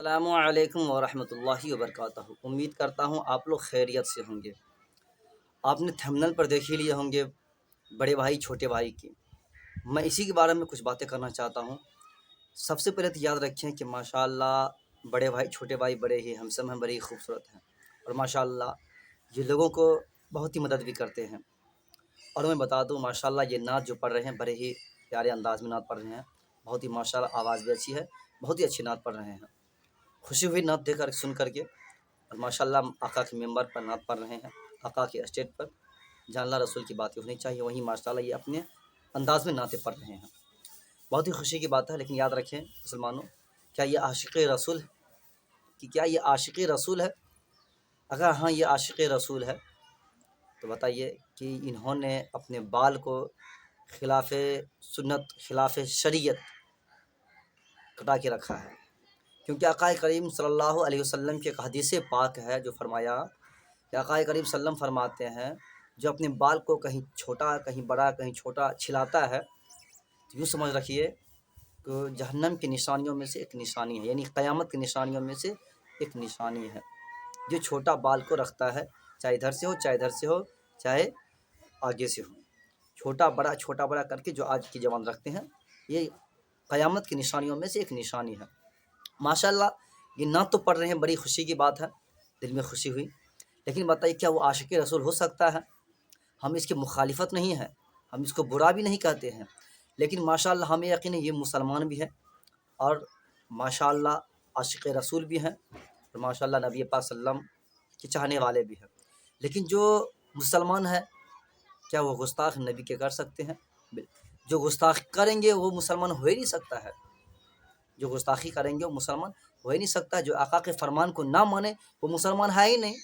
السلام علیکم ورحمۃ اللہ وبرکاتہ۔ امید کرتا ہوں آپ لوگ خیریت سے ہوں گے۔ آپ نے تھمبنیل پر دیکھ ہی لیے ہوں گے بڑے بھائی چھوٹے بھائی کی۔ میں اسی کے بارے میں کچھ باتیں کرنا چاہتا ہوں۔ سب سے پہلے تو یاد رکھیں کہ ماشاءاللہ بڑے بھائی چھوٹے بھائی بڑے ہی ہمسم ہیں، بڑے ہی خوبصورت ہیں، اور ماشاءاللہ یہ لوگوں کو بہت ہی مدد بھی کرتے ہیں۔ اور میں بتا دوں ماشاءاللہ یہ نعت جو پڑھ رہے ہیں بڑے ہی پیارے انداز میں نعت پڑھ رہے ہیں، بہت ہی ماشاءاللہ آواز بھی اچھی ہے، بہت ہی اچھی نعت پڑھ رہے ہیں۔ خوشی ہوئی نعت دیکھ کر سن کر کے، اور ماشاءاللہ آقا کے ممبر پر نعت پڑھ رہے ہیں، آقا کے اسٹیج پر جہاں اللہ رسول کی باتیں ہونی چاہیے وہیں ماشاءاللہ یہ اپنے انداز میں نعتیں پڑھ رہے ہیں۔ بہت ہی خوشی کی بات ہے، لیکن یاد رکھیں مسلمانوں، کیا یہ عاشق رسول ہے؟ کیا یہ عاشق رسول ہے؟ اگر ہاں یہ عاشق رسول ہے تو بتائیے کہ انہوں نے اپنے بال کو خلاف سنت خلاف شریعت کٹا کے رکھا ہے، کیونکہ آقا کریم صلی اللہ علیہ وسلم کی ایک حدیث پاک ہے جو فرمایا کہ آقا کریم صلی اللہ علیہ وسلم فرماتے ہیں جو اپنے بال کو کہیں چھوٹا کہیں بڑا کہیں چھوٹا چھلاتا ہے تو یوں سمجھ رکھیے کہ جہنم کی نشانیوں میں سے ایک نشانی ہے، یعنی قیامت کی نشانیوں میں سے ایک نشانی ہے۔ جو چھوٹا بال کو رکھتا ہے، چاہے ادھر سے ہو چاہے ادھر سے ہو چاہے آگے سے ہو، چھوٹا بڑا کر کے جو آج کی جوان رکھتے ہیں، یہ قیامت کی نشانیوں میں سے ایک نشانی ہے۔ ماشاءاللہ یہ نعت تو پڑھ رہے ہیں، بڑی خوشی کی بات ہے، دل میں خوشی ہوئی، لیکن بتائیے کیا وہ عاشق رسول ہو سکتا ہے؟ ہم اس کی مخالفت نہیں ہے، ہم اس کو برا بھی نہیں کہتے ہیں، لیکن ماشاءاللہ ہمیں یقین ہے یہ مسلمان بھی ہے، اور ماشاءاللہ عاشق رسول بھی ہیں، اور ماشاءاللہ نبی پاک صلی اللہ علیہ وسلم کے چاہنے والے بھی ہیں، لیکن جو مسلمان ہے کیا وہ گستاخ نبی کے کر سکتے ہیں؟ جو گستاخ کریں گے وہ مسلمان ہو ہی نہیں سکتا ہے، جو گستاخی کریں گے وہ مسلمان ہو ہی نہیں سکتا، جو آقا کے فرمان کو نہ مانے وہ مسلمان ہے ہی نہیں،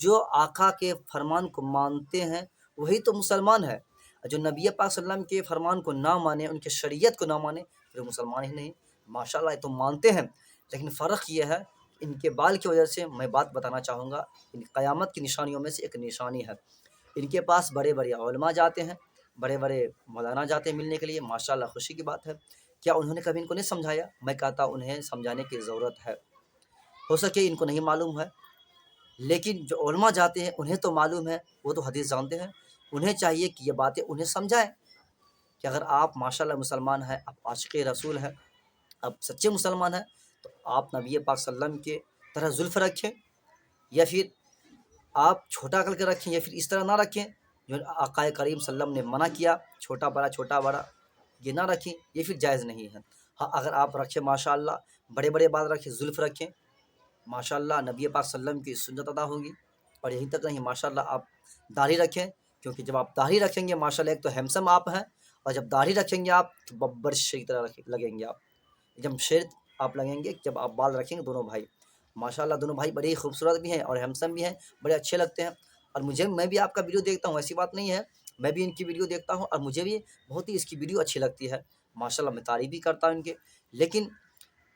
جو آقا کے فرمان کو مانتے ہیں وہی تو مسلمان ہے، جو نبی پاک صلی اللہ علیہ وسلم کے فرمان کو نہ مانے، ان کے شریعت کو نہ مانے، پھر مسلمان ہی نہیں۔ ماشاءاللہ یہ تو مانتے ہیں، لیکن فرق یہ ہے کہ ان کے بال کی وجہ سے میں بات بتانا چاہوں گا، ان قیامت کی نشانیوں میں سے ایک نشانی ہے۔ ان کے پاس بڑے بڑے علماء جاتے ہیں، بڑے بڑے مولانا جاتے ہیں ملنے کے لیے، ماشاءاللہ خوشی کی بات ہے۔ کیا انہوں نے کبھی ان کو نہیں سمجھایا؟ میں کہتا انہیں سمجھانے کی ضرورت ہے، ہو سکے ان کو نہیں معلوم ہے، لیکن جو علماء جاتے ہیں انہیں تو معلوم ہے، وہ تو حدیث جانتے ہیں، انہیں چاہیے کہ یہ باتیں انہیں سمجھائیں کہ اگر آپ ماشاءاللہ مسلمان ہیں، آپ عاشق رسول ہیں، آپ سچے مسلمان ہیں، تو آپ نبی پاک صلی اللہ علیہ وسلم کے طرح زلف رکھیں، یا پھر آپ چھوٹا کر کے رکھیں، یا پھر اس طرح نہ رکھیں جو آقا کریم صلی اللہ علیہ وسلم نے منع کیا، چھوٹا بڑا یہ نہ رکھیں، یہ پھر جائز نہیں ہے۔ ہاں اگر آپ رکھیں ماشاءاللہ بڑے بڑے بال رکھیں، زلف رکھیں، ماشاءاللہ نبی پاک صلی اللہ علیہ وسلم کی سنت ادا ہوگی۔ اور یہیں تک نہیں، ماشاءاللہ آپ داڑھی رکھیں، کیونکہ جب آپ داڑھی رکھیں گے ماشاءاللہ ایک تو ہینڈسم آپ ہیں، اور جب داڑھی رکھیں گے آپ تو ببر شیر کی طرح لگیں گے آپ، جب شیر آپ لگیں گے جب آپ بال رکھیں گے دونوں بھائی۔ ماشاءاللہ دونوں بھائی بڑے ہی خوبصورت بھی ہیں اور ہینڈسم بھی ہیں، بڑے اچھے لگتے ہیں، اور میں بھی آپ کا ویڈیو دیکھتا ہوں، ایسی بات نہیں ہے، میں بھی ان کی ویڈیو دیکھتا ہوں اور مجھے بھی بہت ہی اس کی ویڈیو اچھی لگتی ہے، ماشاءاللہ میں تعریف بھی کرتا ہوں ان کے، لیکن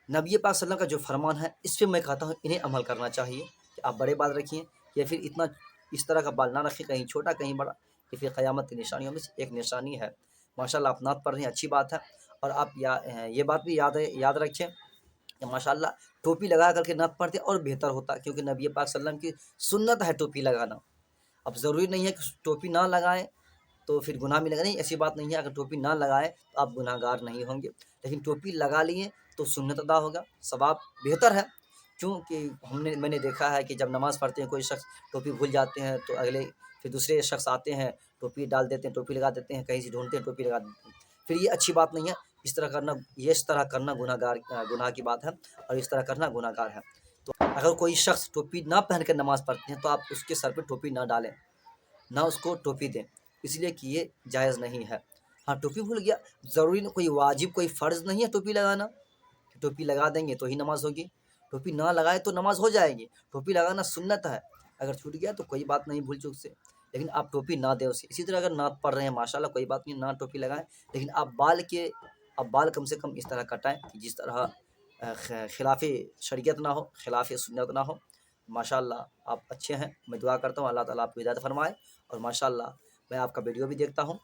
نبی پاک صلی اللہ علیہ وسلم کا جو فرمان ہے اس پہ میں کہتا ہوں انہیں عمل کرنا چاہیے کہ آپ بڑے بال رکھیں، یا پھر اتنا اس طرح کا بال نہ رکھیں، کہیں چھوٹا کہیں بڑا، یہ پھر قیامت کی نشانیوں میں سے ایک نشانی ہے۔ ماشاءاللہ آپ نعت پڑھ رہے ہیں، اچھی بات ہے، اور آپ یہ بات بھی یاد رکھیں کہ ماشاءاللہ ٹوپی لگا کر کے نعت پڑھتے اور بہتر ہوتا، کیونکہ نبی پاک صلی اللہ علیہ وسلم کی سنت ہے ٹوپی لگانا۔ اب ضروری نہیں ہے کہ ٹوپی نہ لگائیں تو پھر گناہ ملے گا، نہیں ایسی بات نہیں ہے، اگر ٹوپی نہ لگائیں تو آپ گناہ گار نہیں ہوں گے، لیکن ٹوپی لگا لیے تو سنت ادا ہوگا، ثواب بہتر ہے، کیونکہ میں نے دیکھا ہے کہ جب نماز پڑھتے ہیں کوئی شخص ٹوپی بھول جاتے ہیں تو پھر دوسرے شخص آتے ہیں ٹوپی ڈال دیتے ہیں، ٹوپی لگا دیتے ہیں، کہیں سے ڈھونڈتے ہیں ٹوپی لگا دیتے ہیں، پھر یہ اچھی بات نہیں ہے، اس طرح کرنا گناہ کی بات ہے، اور اس طرح کرنا گناہ گار ہے۔ تو اگر کوئی شخص ٹوپی نہ پہن کر نماز پڑھتے ہیں تو آپ اس کے سر پہ ٹوپی نہ ڈالیں، نہ اس کو ٹوپی دیں، اس لیے کہ یہ جائز نہیں ہے۔ ہاں ٹوپی بھول گیا، ضروری کوئی واجب کوئی فرض نہیں ہے ٹوپی لگانا، ٹوپی لگا دیں گے تو ہی نماز ہوگی، ٹوپی نہ لگائے تو نماز ہو جائے گی، ٹوپی لگانا سنت ہے، اگر چھوٹ گیا تو کوئی بات نہیں، بھول چوک سے، لیکن آپ ٹوپی نہ دیں اسے۔ اسی طرح اگر نعت پڑھ رہے ہیں ماشاءاللہ کوئی بات نہیں، نہ ٹوپی لگائیں، لیکن آپ بال کم سے کم اس طرح کٹائیں کہ جس طرح خلاف شریعت نہ ہو، خلاف سنت نہ ہو۔ ماشاءاللہ آپ اچھے ہیں، میں دعا کرتا ہوں اللہ تعالیٰ آپ کو ہدایت فرمائے، اور ماشاءاللہ میں آپ کا ویڈیو بھی دیکھتا ہوں،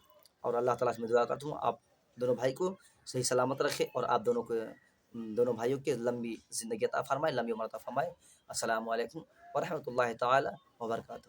اور اللہ تعالیٰ سے میں دعا کرتا ہوں آپ دونوں بھائی کو صحیح سلامت رکھے، اور آپ دونوں کو دونوں بھائیوں کے لمبی زندگی عطا فرمائے، لمبی عمر عطا فرمائے۔ السلام علیکم ورحمۃ اللہ تعالی وبرکاتہ۔